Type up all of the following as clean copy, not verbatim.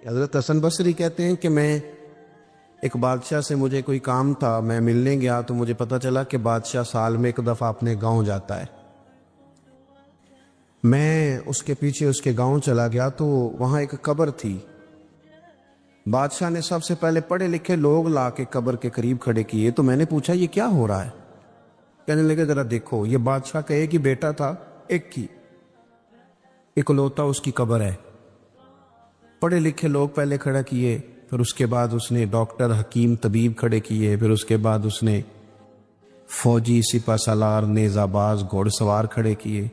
حضرت حسن بصری کہتے ہیں کہ میں ایک بادشاہ سے مجھے کوئی کام تھا، میں ملنے گیا تو مجھے پتا چلا کہ بادشاہ سال میں ایک دفعہ اپنے گاؤں جاتا ہے۔ میں اس کے پیچھے اس کے گاؤں چلا گیا تو وہاں ایک قبر تھی۔ بادشاہ نے سب سے پہلے پڑھے لکھے لوگ لا کے قبر کے قریب کھڑے کیے، تو میں نے پوچھا یہ کیا ہو رہا ہے؟ کہنے لگے ذرا دیکھو، یہ بادشاہ کا ایک ہی بیٹا تھا، ایک ہی اکلوتا اس کی قبر ہے۔ پڑھے لکھے لوگ پہلے کھڑا کیے، پھر اس کے بعد اس نے ڈاکٹر، حکیم، طبیب کھڑے کیے، پھر اس کے بعد اس نے فوجی، سپہ سالار، نیزہ باز، گھوڑ سوار کھڑے کیے۔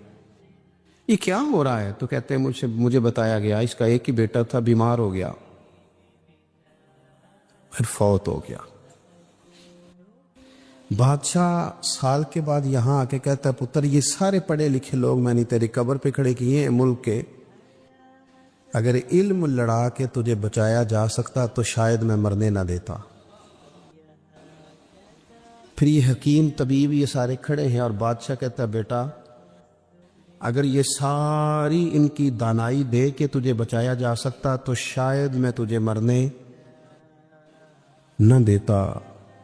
یہ کیا ہو رہا ہے؟ تو کہتے ہیں مجھے بتایا گیا اس کا ایک ہی بیٹا تھا، بیمار ہو گیا، پھر فوت ہو گیا۔ بادشاہ سال کے بعد یہاں آ کے کہتا ہے پتر یہ سارے پڑھے لکھے لوگ میں نے تیری قبر پہ کھڑے کیے ہیں ملک کے، اگر علم لڑا کے تجھے بچایا جا سکتا تو شاید میں مرنے نہ دیتا۔ پھر یہ حکیم، طبیب، یہ سارے کھڑے ہیں اور بادشاہ کہتا ہے بیٹا اگر یہ ساری ان کی دانائی دے کے تجھے بچایا جا سکتا تو شاید میں تجھے مرنے نہ دیتا۔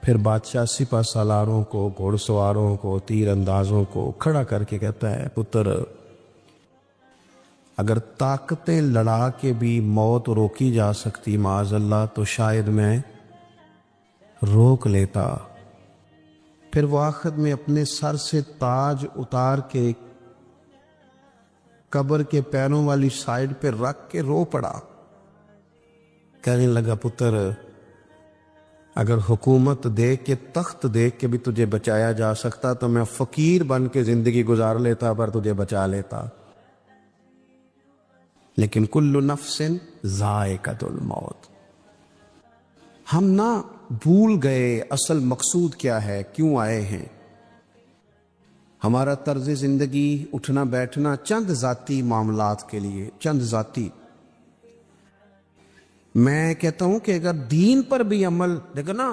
پھر بادشاہ سپہ سالاروں کو، گھوڑ سواروں کو، تیر اندازوں کو کھڑا کر کے کہتا ہے پتر اگر طاقتیں لڑا کے بھی موت روکی جا سکتی معاذ اللہ تو شاید میں روک لیتا۔ پھر وہ آخر میں اپنے سر سے تاج اتار کے قبر کے پیروں والی سائڈ پہ رکھ کے رو پڑا، کہنے لگا پتر اگر حکومت دے کے، تخت دے کے بھی تجھے بچایا جا سکتا تو میں فقیر بن کے زندگی گزار لیتا پر تجھے بچا لیتا، لیکن کل نفس ذائقۃ الموت۔ ہم نہ بھول گئے اصل مقصود کیا ہے، کیوں آئے ہیں۔ ہمارا طرز زندگی، اٹھنا بیٹھنا چند ذاتی معاملات کے لیے، چند ذاتی۔ میں کہتا ہوں کہ اگر دین پر بھی عمل، دیکھو نا،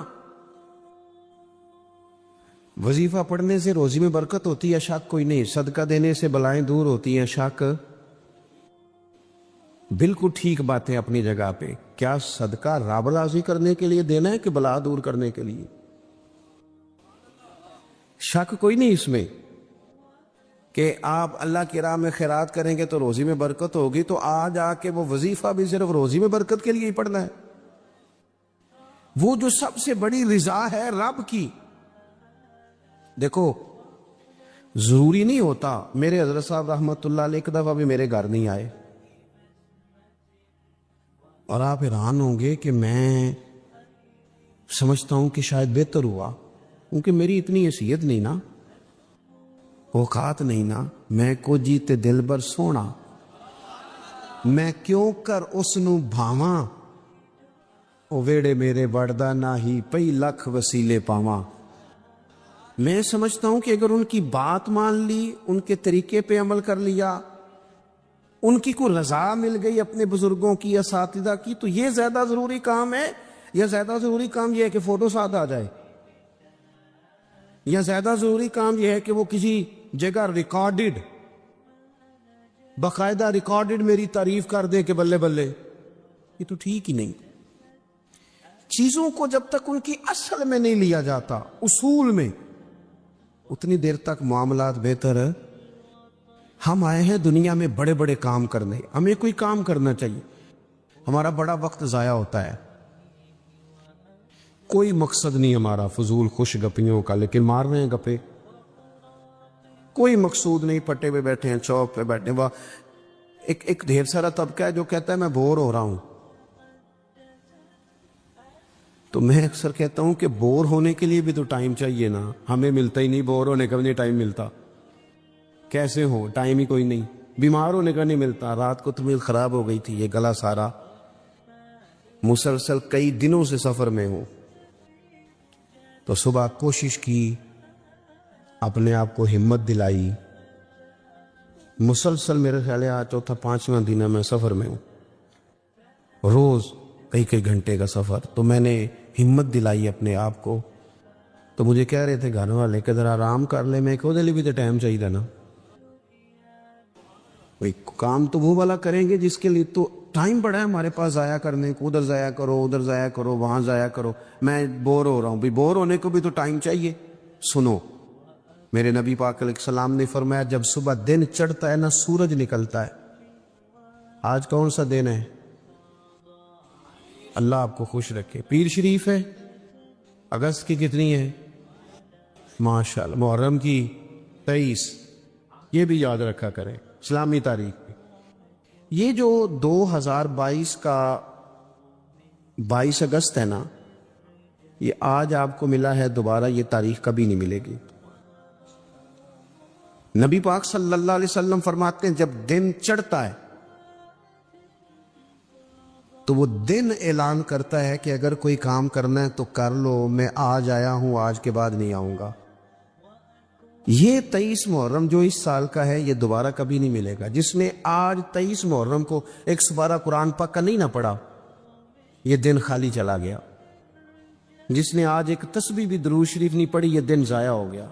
وظیفہ پڑھنے سے روزی میں برکت ہوتی ہے شک کوئی نہیں، صدقہ دینے سے بلائیں دور ہوتی ہیں شک، بالکل ٹھیک بات ہے اپنی جگہ پہ۔ کیا صدقہ رب راضی کرنے کے لیے دینا ہے کہ بلا دور کرنے کے لیے؟ شک کوئی نہیں اس میں کہ آپ اللہ کی راہ میں خیرات کریں گے تو روزی میں برکت ہوگی، تو آج آ کے وہ وظیفہ بھی صرف روزی میں برکت کے لیے ہی پڑھنا ہے؟ وہ جو سب سے بڑی رضا ہے رب کی، دیکھو ضروری نہیں ہوتا۔ میرے حضرت صاحب رحمت اللہ علیہ ایک دفعہ بھی میرے گھر نہیں آئے، اور آپ حیران ہوں گے کہ میں سمجھتا ہوں کہ شاید بہتر ہوا، کیونکہ میری اتنی حیثیت نہیں نا، اوقات نہیں نا، میں کو جیتے دل بر سونا، میں کیوں کر اس نو بھاواں، او ویڑے میرے بڑدا نہ ہی پئی لکھ وسیلے پاواں۔ میں سمجھتا ہوں کہ اگر ان کی بات مان لی، ان کے طریقے پہ عمل کر لیا، ان کی کوئی رضا مل گئی اپنے بزرگوں کی، اساتذہ کی، تو یہ زیادہ ضروری کام ہے، یا زیادہ ضروری کام یہ ہے کہ فوٹو ساتھ آ جائے، یا زیادہ ضروری کام یہ ہے کہ وہ کسی جگہ ریکارڈڈ، باقاعدہ ریکارڈڈ میری تعریف کر دے کہ بلے بلے؟ یہ تو ٹھیک ہی نہیں۔ چیزوں کو جب تک ان کی اصل میں نہیں لیا جاتا، اصول میں، اتنی دیر تک معاملات بہتر ہے۔ ہم آئے ہیں دنیا میں بڑے بڑے کام کرنے، ہمیں کوئی کام کرنا چاہیے، ہمارا بڑا وقت ضائع ہوتا ہے، کوئی مقصد نہیں ہمارا فضول خوش گپیوں کا، لیکن مار رہے ہیں گپے، کوئی مقصود نہیں، پٹے پہ بیٹھے ہیں، چوک پہ بیٹھے ہیں۔ ایک ڈھیر سارا طبقہ ہے جو کہتا ہے میں بور ہو رہا ہوں، تو میں اکثر کہتا ہوں کہ بور ہونے کے لیے بھی تو ٹائم چاہیے نا، ہمیں ملتا ہی نہیں، بور ہونے کا بھی نہیں ٹائم ملتا، کیسے ہو، ٹائم ہی کوئی نہیں، بیمار ہونے کا نہیں ملتا، رات کو طبیعت خراب ہو گئی تھی، یہ گلا سارا، مسلسل کئی دنوں سے سفر میں ہوں، تو صبح کوشش کی، اپنے آپ کو ہمت دلائی، مسلسل میرے خیال ہے آج چوتھا پانچواں دن ہے میں سفر میں ہوں، روز کئی کئی گھنٹے کا سفر، تو میں نے ہمت دلائی اپنے آپ کو، تو مجھے کہہ رہے تھے گھر والے کہ ذرا آرام کر لے، میں کہ بھی تو ٹائم چاہیے نا، کوئی کام تو وہ والا کریں گے جس کے لیے تو ٹائم بڑا ہے ہمارے پاس ضائع کرنے کو، ادھر ضائع کرو، ادھر ضائع کرو، وہاں ضائع کرو، میں بور ہو رہا ہوں. بھی بور ہونے کو بھی تو ٹائم چاہیے. سنو، میرے نبی پاک علیہ السلام نے فرمایا جب صبح دن چڑھتا ہے نا سورج نکلتا ہے. آج کون سا دن ہے؟ اللہ آپ کو خوش رکھے. پیر شریف ہے، اگست کی کتنی ہے؟ ماشاءاللہ محرم کی 23. یہ بھی یاد رکھا کریں اسلامی تاریخ میں. یہ جو 2022 کا 22 اگست ہے نا، یہ آج آپ کو ملا ہے، دوبارہ یہ تاریخ کبھی نہیں ملے گی. نبی پاک صلی اللہ علیہ وسلم فرماتے ہیں جب دن چڑھتا ہے تو وہ دن اعلان کرتا ہے کہ اگر کوئی کام کرنا ہے تو کر لو، میں آج آیا ہوں، آج کے بعد نہیں آؤں گا. یہ 23 محرم جو اس سال کا ہے یہ دوبارہ کبھی نہیں ملے گا. جس نے آج 23 محرم کو ایک سپارہ قرآن پاک کا نہیں نہ پڑھا، یہ دن خالی چلا گیا. جس نے آج ایک تسبیح بھی درود شریف نہیں پڑھی، یہ دن ضائع ہو گیا.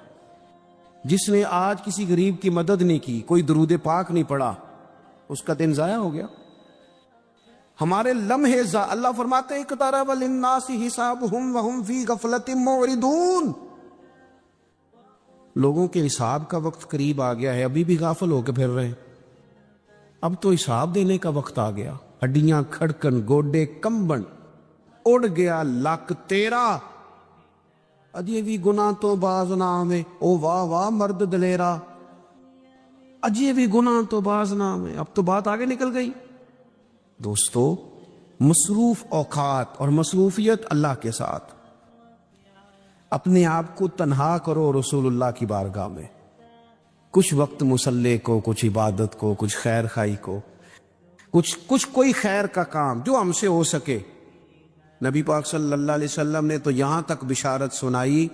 جس نے آج کسی غریب کی مدد نہیں کی، کوئی درود پاک نہیں پڑھا، اس کا دن ضائع ہو گیا. ہمارے لمحے اللہ فرماتے ہیں اقترب للناس حسابهم وهم فی غفلۃ معرضون. لوگوں کے حساب کا وقت قریب آ گیا ہے، ابھی بھی غافل ہو کے پھر رہے ہیں. اب تو حساب دینے کا وقت آ گیا. ہڈیاں کھڑکن، گوڈے کمبن، اڑ گیا لک تیرا. اجے بھی گناہ تو باز نہ آوے، او واہ واہ مرد دلیرا. اجے بھی گناہ تو باز نہ آوے. اب تو بات آگے نکل گئی. دوستو، مصروف اوقات اور مصروفیت اللہ کے ساتھ. اپنے آپ کو تنہا کرو رسول اللہ کی بارگاہ میں. کچھ وقت مصلی کو، کچھ عبادت کو، کچھ خیر خائی کو، کچھ کوئی خیر کا کام جو ہم سے ہو سکے. نبی پاک صلی اللہ علیہ وسلم نے تو یہاں تک بشارت سنائی،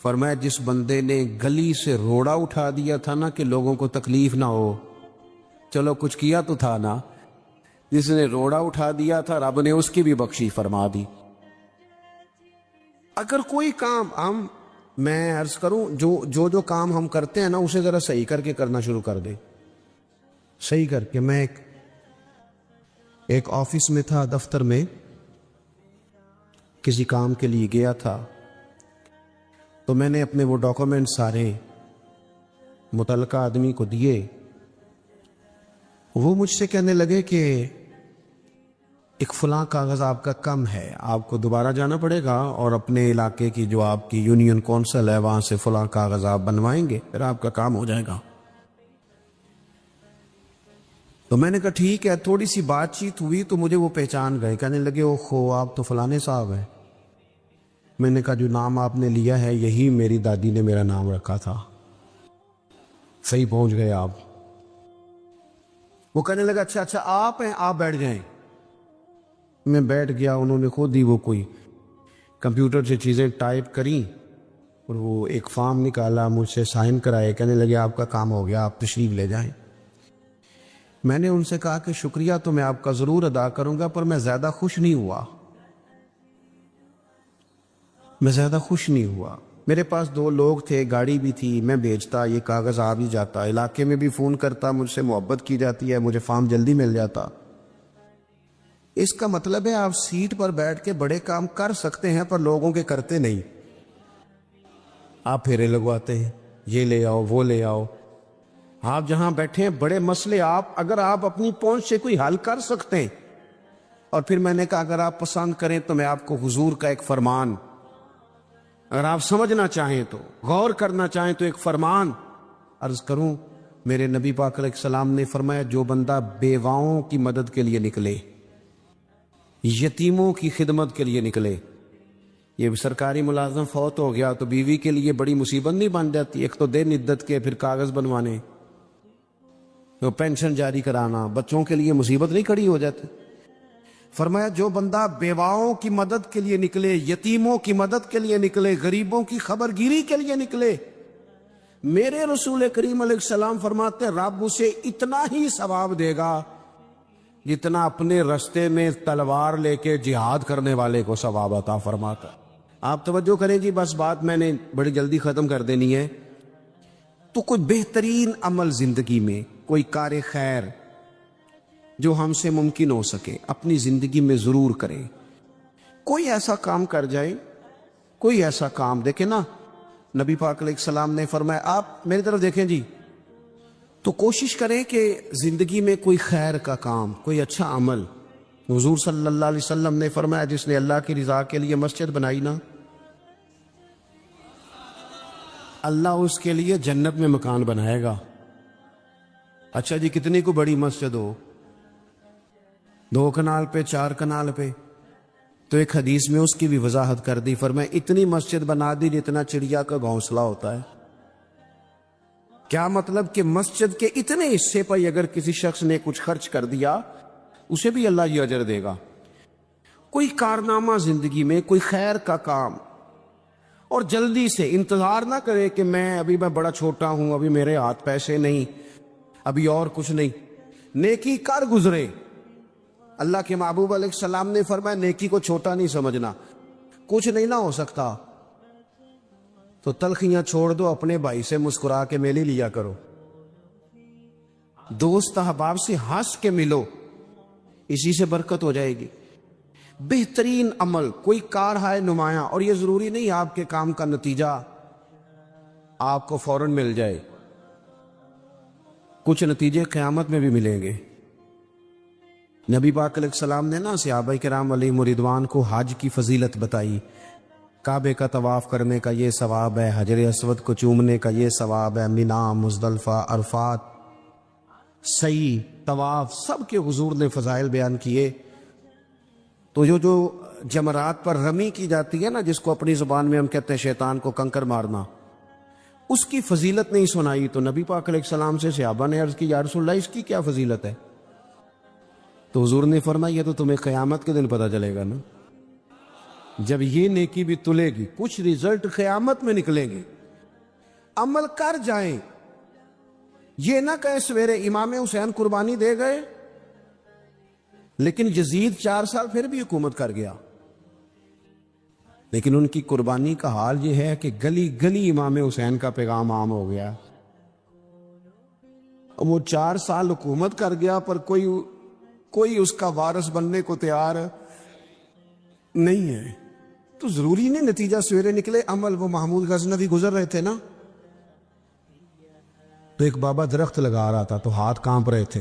فرمایا جس بندے نے گلی سے روڑا اٹھا دیا تھا نا کہ لوگوں کو تکلیف نہ ہو، چلو کچھ کیا تو تھا نا. جس نے روڑا اٹھا دیا تھا رب نے اس کی بھی بخشی فرما دی. اگر کوئی کام میں عرض کروں جو کام ہم کرتے ہیں نا اسے ذرا صحیح کر کے کرنا شروع کر دیں. صحیح کر کے. میں ایک آفس میں تھا، دفتر میں کسی کام کے لیے گیا تھا، تو میں نے اپنے وہ ڈاکومنٹ سارے متعلقہ آدمی کو دیے. وہ مجھ سے کہنے لگے کہ ایک فلاں کاغذ آپ کا کم ہے، آپ کو دوبارہ جانا پڑے گا اور اپنے علاقے کی جو آپ کی یونین کونسل ہے وہاں سے فلاں کاغذ آپ بنوائیں گے، پھر آپ کا کام ہو جائے گا. تو میں نے کہا ٹھیک ہے. تھوڑی سی بات چیت ہوئی تو مجھے وہ پہچان گئے. کہنے لگے او خو آپ تو فلانے صاحب ہیں. میں نے کہا جو نام آپ نے لیا ہے یہی میری دادی نے میرا نام رکھا تھا. صحیح پہنچ گئے آپ. وہ کہنے لگا اچھا آپ ہیں، آپ بیٹھ جائیں. میں بیٹھ گیا. انہوں نے خود ہی وہ کوئی کمپیوٹر سے چیزیں ٹائپ کریں اور وہ ایک فارم نکالا، مجھ سے سائن کرائے. کہنے لگے آپ کا کام ہو گیا، آپ تشریف لے جائیں. میں نے ان سے کہا کہ شکریہ تو میں آپ کا ضرور ادا کروں گا، پر میں زیادہ خوش نہیں ہوا. میرے پاس 2 لوگ تھے، گاڑی بھی تھی، میں بیچتا، یہ کاغذ آ بھی جاتا، علاقے میں بھی فون کرتا، مجھ سے محبت کی جاتی ہے، مجھے فارم جلدی مل جاتا. اس کا مطلب ہے آپ سیٹ پر بیٹھ کے بڑے کام کر سکتے ہیں پر لوگوں کے کرتے نہیں. آپ پھیرے لگواتے ہیں، یہ لے آؤ وہ لے آؤ. آپ جہاں بیٹھے ہیں بڑے مسئلے اگر آپ اپنی پہنچ سے کوئی حل کر سکتے ہیں. اور پھر میں نے کہا اگر آپ پسند کریں تو میں آپ کو حضور کا ایک فرمان، اگر آپ سمجھنا چاہیں تو، غور کرنا چاہیں تو ایک فرمان عرض کروں. میرے نبی پاک علیہ السلام نے فرمایا جو بندہ بیواؤں کی مدد کے لیے نکلے، یتیموں کی خدمت کے لیے نکلے. یہ سرکاری ملازم فوت ہو گیا تو بیوی کے لیے بڑی مصیبت نہیں بن جاتی؟ ایک تو دن عدت کے، پھر کاغذ بنوانے، تو پینشن جاری کرانا، بچوں کے لیے مصیبت نہیں کھڑی ہو جاتی. فرمایا جو بندہ بیواؤں کی مدد کے لیے نکلے، یتیموں کی مدد کے لیے نکلے، غریبوں کی خبر گیری کے لیے نکلے، میرے رسول کریم علیہ السلام فرماتے ہیں رب اسے اتنا ہی ثواب دے گا جتنا اپنے رستے میں تلوار لے کے جہاد کرنے والے کو ثواب عطا فرماتا. آپ توجہ کریں جی، بس بات میں نے بڑی جلدی ختم کر دینی ہے. تو کوئی بہترین عمل زندگی میں، کوئی کار خیر، جو ہم سے ممکن ہو سکے اپنی زندگی میں ضرور کریں. کوئی ایسا کام کر جائے, کوئی ایسا کام. دیکھیں نا, نبی پاک علیہ السلام نے فرمایا, آپ میری طرف دیکھیں جی, تو کوشش کریں کہ زندگی میں کوئی خیر کا کام, کوئی اچھا عمل. حضور صلی اللہ علیہ وسلم نے فرمایا, جس نے اللہ کی رضا کے لیے مسجد بنائی نا, اللہ اس کے لیے جنت میں مکان بنائے گا. اچھا جی, کتنی کو بڑی مسجد ہو, 2 کنال پہ 4 کنال پہ, تو ایک حدیث میں اس کی بھی وضاحت کر دی. فرمایا اتنی مسجد بنا دی جتنا چڑیا کا گھونسلہ ہوتا ہے. کیا مطلب کہ مسجد کے اتنے حصے پر اگر کسی شخص نے کچھ خرچ کر دیا, اسے بھی اللہ یہ اجر دے گا. کوئی کارنامہ زندگی میں, کوئی خیر کا کام, اور جلدی سے انتظار نہ کرے کہ ابھی میں بڑا چھوٹا ہوں, ابھی میرے ہاتھ پیسے نہیں, ابھی اور کچھ نہیں. نیکی کر گزرے. اللہ کے محبوب علیہ السلام نے فرمایا, نیکی کو چھوٹا نہیں سمجھنا. کچھ نہیں نہ ہو سکتا تو تلخیاں چھوڑ دو, اپنے بھائی سے مسکرا کے میلے لیا کرو, دوست احباب سے ہنس کے ملو, اسی سے برکت ہو جائے گی. بہترین عمل کوئی کار ہے نمایاں, اور یہ ضروری نہیں آپ کے کام کا نتیجہ آپ کو فوراً مل جائے, کچھ نتیجے قیامت میں بھی ملیں گے. نبی پاک علیہ السلام نے نا صحابہ کرام علیہم رضوان کو حج کی فضیلت بتائی. کعبے کا طواف کرنے کا یہ ثواب ہے, حجر اسود کو چومنے کا یہ ثواب ہے, مینا, مزدلفہ, عرفات, سعی, طواف, سب کے حضور نے فضائل بیان کیے. تو جو جمرات پر رمی کی جاتی ہے نا, جس کو اپنی زبان میں ہم کہتے ہیں شیطان کو کنکر مارنا, اس کی فضیلت نہیں سنائی. تو نبی پاک علیہ السلام سے صحابہ نے عرض کی, یا رسول اللہ اس کی کیا فضیلت ہے؟ تو حضور نے فرمایا, یہ تو تمہیں قیامت کے دن پتہ چلے گا نا, جب یہ نیکی بھی تلے گی, کچھ ریزلٹ قیامت میں نکلیں گے. عمل کر جائیں, یہ نہ کہیں سویرے امام حسین قربانی دے گئے لیکن یزید 4 سال پھر بھی حکومت کر گیا, لیکن ان کی قربانی کا حال یہ ہے کہ گلی گلی امام حسین کا پیغام عام ہو گیا. وہ 4 سال حکومت کر گیا پر کوئی اس کا وارث بننے کو تیار نہیں ہے. تو ضروری نہیں نتیجہ سویرے نکلے عمل. وہ محمود غزنوی گزر رہے تھے نا, تو ایک بابا درخت لگا رہا تھا, تو ہاتھ کانپ رہے تھے,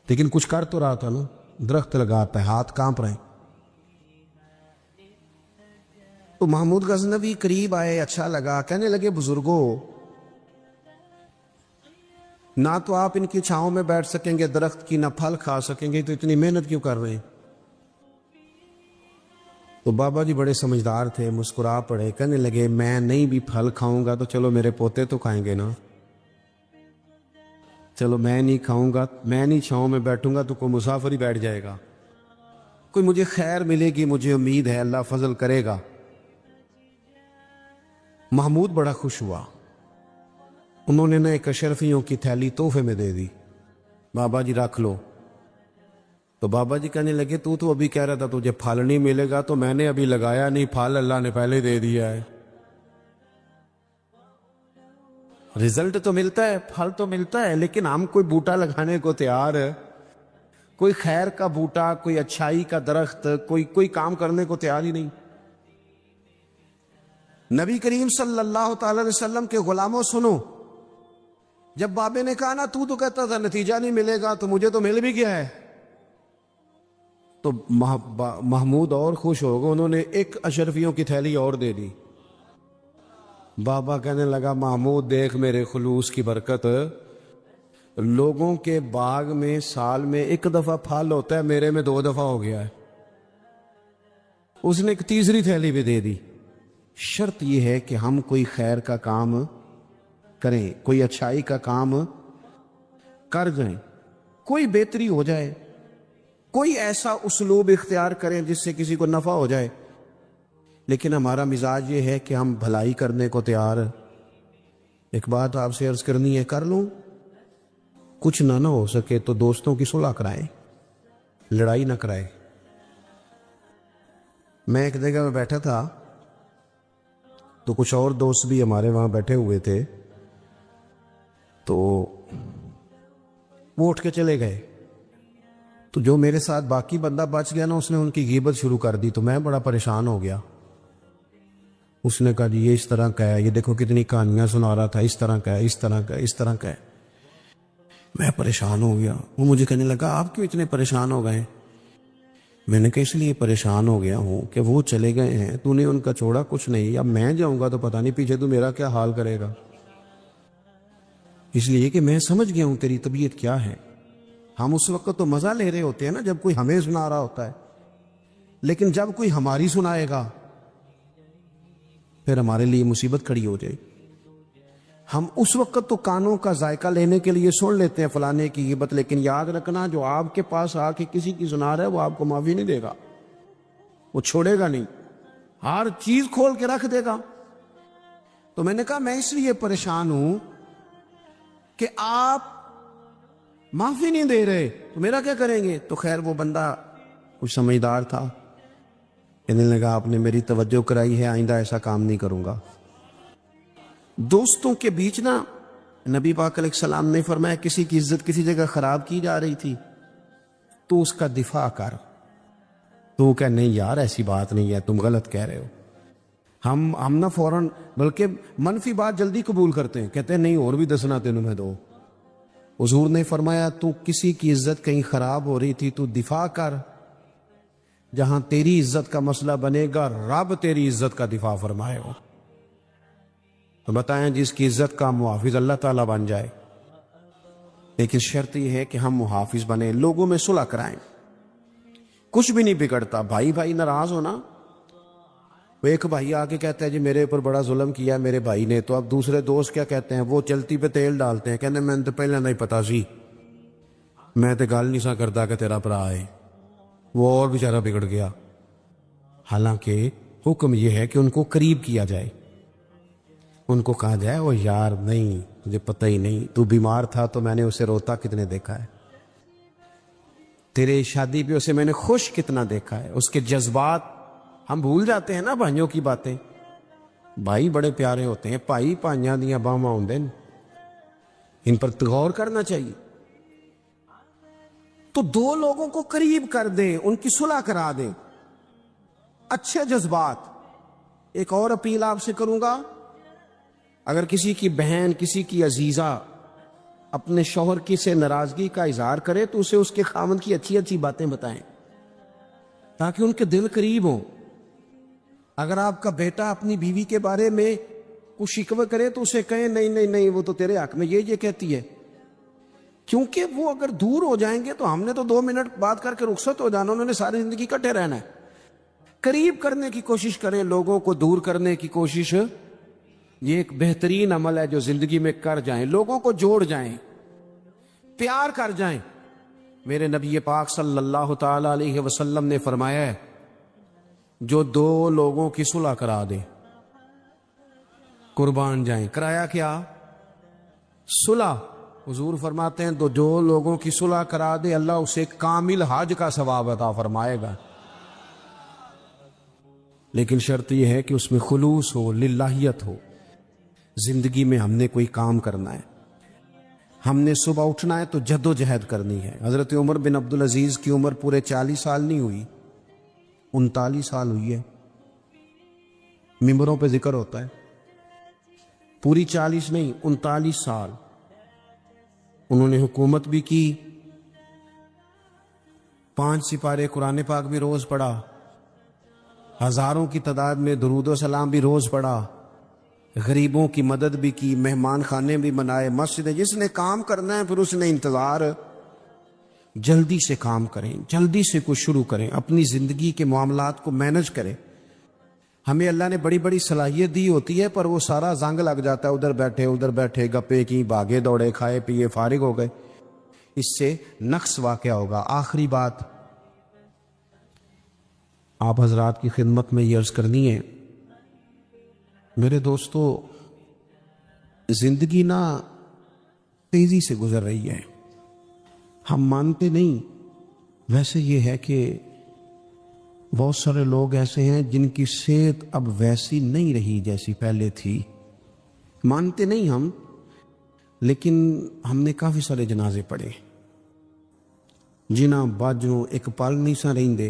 لیکن کچھ کر تو رہا تھا نا. درخت لگاتا ہے, ہاتھ کانپ رہے. تو محمود غزنوی قریب آئے, اچھا لگا, کہنے لگے, بزرگوں نہ تو آپ ان کی چھاؤں میں بیٹھ سکیں گے درخت کی, نہ پھل کھا سکیں گے, تو اتنی محنت کیوں کر رہے ہیں؟ تو بابا جی بڑے سمجھدار تھے, مسکرا پڑے, کہنے لگے, میں نہیں بھی پھل کھاؤں گا تو چلو میرے پوتے تو کھائیں گے نا. چلو میں نہیں کھاؤں گا, میں نہیں چھاؤں میں بیٹھوں گا تو کوئی مسافر ہی بیٹھ جائے گا, کوئی مجھے خیر ملے گی, مجھے امید ہے اللہ فضل کرے گا. محمود بڑا خوش ہوا. انہوں نے نا ایک اشرفیوں کی تھیلی تحفے میں دے دی, بابا جی رکھ لو. تو بابا جی کہنے لگے, تو ابھی کہہ رہا تھا تجھے پھل نہیں ملے گا, تو میں نے ابھی لگایا نہیں, پھل اللہ نے پہلے دے دیا ہے. رزلٹ تو ملتا ہے, پھل تو ملتا ہے, لیکن ہم کوئی بوٹا لگانے کو تیار ہے, کوئی خیر کا بوٹا, کوئی اچھائی کا درخت, کوئی کام کرنے کو تیار ہی نہیں. نبی کریم صلی اللہ تعالی علیہ وسلم کے غلاموں سنو, جب بابے نے کہا نا, تو کہتا تھا نتیجہ نہیں ملے گا, تو مجھے تو مل بھی گیا ہے. تو محمود اور خوش ہو گئے, انہوں نے ایک اشرفیوں کی تھیلی اور دے دی. بابا کہنے لگا, محمود دیکھ میرے خلوص کی برکت, لوگوں کے باغ میں سال میں 1 دفعہ پھل ہوتا ہے, میرے میں 2 دفعہ ہو گیا ہے. اس نے ایک تیسری تھیلی بھی دے دی. شرط یہ ہے کہ ہم کوئی خیر کا کام کریں, کوئی اچھائی کا کام کر جائیں, کوئی بہتری ہو جائے, کوئی ایسا اسلوب اختیار کریں جس سے کسی کو نفع ہو جائے. لیکن ہمارا مزاج یہ ہے کہ ہم بھلائی کرنے کو تیار. ایک بات آپ سے عرض کرنی ہے, کر لوں, کچھ نہ ہو سکے تو دوستوں کی صلح کرائیں, لڑائی نہ کرائیں. میں ایک جگہ میں بیٹھا تھا, تو کچھ اور دوست بھی ہمارے وہاں بیٹھے ہوئے تھے. تو وہ اٹھ کے چلے گئے. تو جو میرے ساتھ باقی بندہ بچ گیا نا، اس نے ان کی غیبت شروع کر دی. تو میں بڑا پریشان ہو گیا. اس نے کہا جی یہ اس طرح کا ہے، یہ دیکھو کتنی کہانیاں سنا رہا تھا، اس طرح کا ہے، اس طرح کا ہے، اس طرح کا ہے. میں پریشان ہو گیا. وہ مجھے کہنے لگا آپ کیوں اتنے پریشان ہو گئے؟ میں نے کہا اس لیے پریشان ہو گیا ہوں کہ وہ چلے گئے ہیں، تو نے ان کا چھوڑا کچھ نہیں. اب میں جاؤں گا تو پتہ نہیں پیچھے تو میرا کیا حال کرے گا. اس لیے کہ میں سمجھ گیا ہوں تیری طبیعت کیا ہے. ہم اس وقت تو مزہ لے رہے ہوتے ہیں نا جب کوئی ہمیں سنا رہا ہوتا ہے، لیکن جب کوئی ہماری سنائے گا پھر ہمارے لیے مصیبت کھڑی ہو جائے. ہم اس وقت تو کانوں کا ذائقہ لینے کے لیے سن لیتے ہیں فلانے کی غیبت، لیکن یاد رکھنا جو آپ کے پاس آ کے کسی کی سنا رہا ہے وہ آپ کو معافی نہیں دے گا، وہ چھوڑے گا نہیں، ہر چیز کھول کے رکھ دے گا. تو میں نے کہا میں اس لیے پریشان ہوں کہ آپ معافی نہیں دے رہے، تو میرا کیا کریں گے؟ تو خیر وہ بندہ کچھ سمجھدار تھا، کہنے لگا آپ نے میری توجہ کرائی ہے، آئندہ ایسا کام نہیں کروں گا. دوستوں کے بیچ نا نبی پاک علیہ السلام نے فرمایا کسی کی عزت کسی جگہ خراب کی جا رہی تھی تو اس کا دفاع کر. تو وہ کہ نہیں یار ایسی بات نہیں ہے، تم غلط کہہ رہے ہو. ہم نہ فوراً بلکہ منفی بات جلدی قبول کرتے ہیں، کہتے ہیں نہیں اور بھی دسنا تینوں میں دو. حضور نے فرمایا تو کسی کی عزت کہیں خراب ہو رہی تھی تو دفاع کر. جہاں تیری عزت کا مسئلہ بنے گا رب تیری عزت کا دفاع فرمائے گا. تو بتائیں جس کی عزت کا محافظ اللہ تعالیٰ بن جائے. لیکن شرط یہ ہے کہ ہم محافظ بنیں، لوگوں میں صلح کرائیں. کچھ بھی نہیں بگڑتا، بھائی بھائی ناراض ہونا. وہ ایک بھائی آ کے کہتا ہے جی میرے اوپر بڑا ظلم کیا میرے بھائی نے، تو اب دوسرے دوست کیا کہتے ہیں؟ وہ چلتی پہ تیل ڈالتے ہیں، کہنے میں تو پہلے نہیں پتا سی، میں تو گل نہیں سا کرتا کہ تیرا بھرا ہے. وہ اور بیچارہ بگڑ گیا. حالانکہ حکم یہ ہے کہ ان کو قریب کیا جائے، ان کو کہا جائے وہ یار نہیں مجھے پتہ ہی نہیں، تو بیمار تھا تو میں نے اسے روتا کتنے دیکھا ہے، تیرے شادی پہ اسے میں نے خوش کتنا دیکھا ہے. اس کے جذبات ہم بھول جاتے ہیں نا بھائیوں کی باتیں. بھائی بڑے پیارے ہوتے ہیں، بھائی پائیاں دیاں باواں ہوندے نے، ان پر غور کرنا چاہیے. تو دو لوگوں کو قریب کر دیں، ان کی صلح کرا دیں، اچھے جذبات. ایک اور اپیل آپ سے کروں گا، اگر کسی کی بہن کسی کی عزیزہ اپنے شوہر کی سے ناراضگی کا اظہار کرے تو اسے اس کے خاوند کی اچھی اچھی باتیں بتائیں تاکہ ان کے دل قریب ہوں. اگر آپ کا بیٹا اپنی بیوی کے بارے میں کچھ شکوہ کرے تو اسے کہیں نہیں نہیں نہیں وہ تو تیرے حق میں یہ کہتی ہے، کیونکہ وہ اگر دور ہو جائیں گے تو ہم نے تو 2 منٹ بات کر کے رخصت ہو جانا، انہوں نے ساری زندگی کٹے رہنا ہے. قریب کرنے کی کوشش کریں، لوگوں کو دور کرنے کی کوشش یہ ایک بہترین عمل ہے جو زندگی میں کر جائیں. لوگوں کو جوڑ جائیں، پیار کر جائیں. میرے نبی پاک صلی اللہ تعالی علیہ وسلم نے فرمایا ہے جو 2 لوگوں کی صلح کرا دے قربان جائیں. کرایا کیا؟ صلح. حضور فرماتے ہیں تو جو لوگوں کی صلح کرا دے اللہ اسے کامل حج کا ثواب عطا فرمائے گا. لیکن شرط یہ ہے کہ اس میں خلوص ہو، للہیت ہو. زندگی میں ہم نے کوئی کام کرنا ہے، ہم نے صبح اٹھنا ہے تو جد و جہد کرنی ہے. حضرت عمر بن عبدالعزیز کی عمر پورے 40 سال نہیں ہوئی، 39 سال ہوئی ہے. ممبروں پہ ذکر ہوتا ہے، پوری 40 نہیں 39 سال انہوں نے حکومت بھی کی. 5 سپارے قرآن پاک بھی روز پڑھا، ہزاروں کی تعداد میں درود و سلام بھی روز پڑھا، غریبوں کی مدد بھی کی، مہمان خانے بھی بنائے، مسجد. جس نے کام کرنا ہے پھر اس نے انتظار. جلدی سے کام کریں، جلدی سے کچھ شروع کریں، اپنی زندگی کے معاملات کو مینج کریں. ہمیں اللہ نے بڑی بڑی صلاحیت دی ہوتی ہے پر وہ سارا زنگ لگ جاتا ہے، ادھر بیٹھے گپے کی، بھاگے دوڑے، کھائے پیے فارغ ہو گئے. اس سے نقص واقع ہوگا. آخری بات آپ حضرات کی خدمت میں یہ عرض کرنی ہے، میرے دوستو زندگی نا تیزی سے گزر رہی ہے. ہم مانتے نہیں، ویسے یہ ہے کہ بہت سارے لوگ ایسے ہیں جن کی صحت اب ویسی نہیں رہی جیسی پہلے تھی. مانتے نہیں ہم، لیکن ہم نے کافی سارے جنازے پڑھے. ਜਿਨ੍ਹਾਂ ਬਾਝੋਂ ਇੱਕ ਪਲ ਨਹੀਂ ਸਾਂ ਰਹਿੰਦੇ,